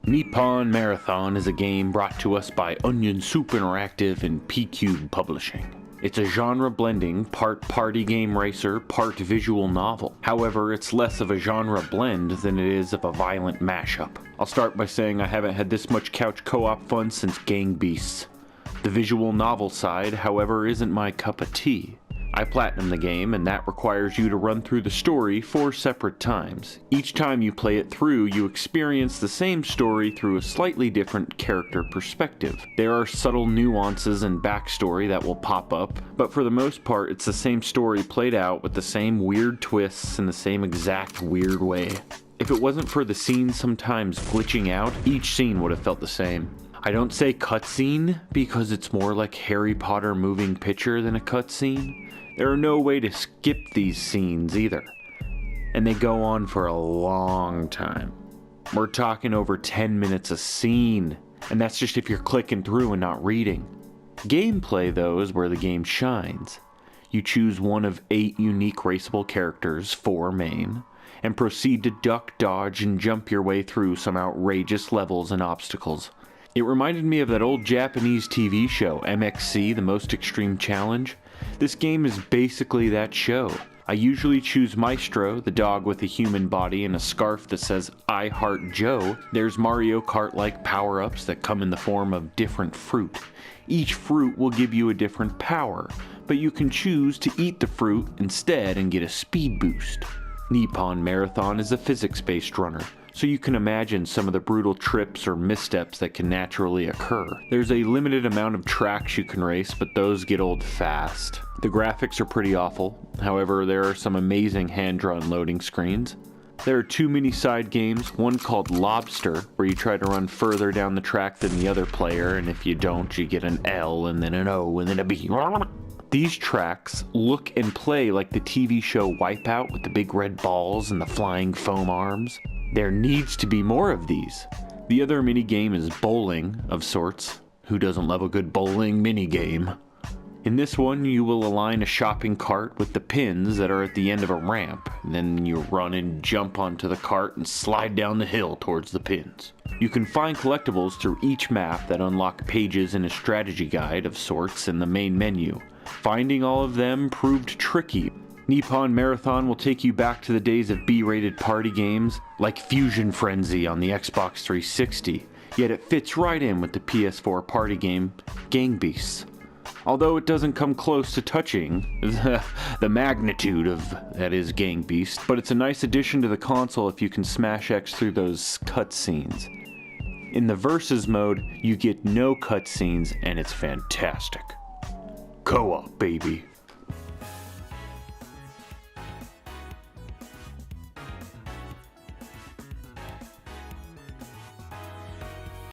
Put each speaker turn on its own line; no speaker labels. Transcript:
Nippon Marathon is a game brought to us by Onion Soup Interactive and P-Cube Publishing. It's a genre-blending, part party game racer, part visual novel. However, it's less of a genre blend than it is of a violent mashup. I'll start by saying I haven't had this much couch co-op fun since Gang Beasts. The visual novel side, however, isn't my cup of tea. I platinumed the game, and that requires you to run through the story 4 separate times. Each time you play it through, you experience the same story through a slightly different character perspective. There are subtle nuances and backstory that will pop up, but for the most part, it's the same story played out with the same weird twists in the same exact weird way. If it wasn't for the scenes sometimes glitching out, each scene would have felt the same. I don't say cutscene because it's more like Harry Potter moving picture than a cutscene. There are no way to skip these scenes either, and they go on for a long time. We're talking over 10 minutes a scene, and that's just if you're clicking through and not reading. Gameplay, though, is where the game shines. You choose one of 8 unique raceable characters, 4 main, and proceed to duck, dodge, and jump your way through some outrageous levels and obstacles. It reminded me of that old Japanese TV show, MXC, The Most Extreme Challenge. This game is basically that show. I usually choose Maestro, the dog with a human body and a scarf that says I Heart Joe. There's Mario Kart-like power-ups that come in the form of different fruit. Each fruit will give you a different power, but you can choose to eat the fruit instead and get a speed boost. Nippon Marathon is a physics-based runner, so you can imagine some of the brutal trips or missteps that can naturally occur. There's a limited amount of tracks you can race, but those get old fast. The graphics are pretty awful, however there are some amazing hand-drawn loading screens. There are 2 mini side games, one called Lobster, where you try to run further down the track than the other player, and if you don't, you get an L, and then an O, and then a B. These tracks look and play like the TV show Wipeout with the big red balls and the flying foam arms. There needs to be more of these. The other minigame is bowling, of sorts. Who doesn't love a good bowling minigame? In this one, you will align a shopping cart with the pins that are at the end of a ramp. Then you run and jump onto the cart and slide down the hill towards the pins. You can find collectibles through each map that unlock pages in a strategy guide of sorts in the main menu. Finding all of them proved tricky. Nippon Marathon will take you back to the days of B-rated party games like Fusion Frenzy on the Xbox 360, yet it fits right in with the PS4 party game Gang Beasts. Although it doesn't come close to touching the magnitude of that is Gang Beast, but it's a nice addition to the console if you can smash X through those cutscenes. In the Versus mode, you get no cutscenes and it's fantastic. Co-op, baby.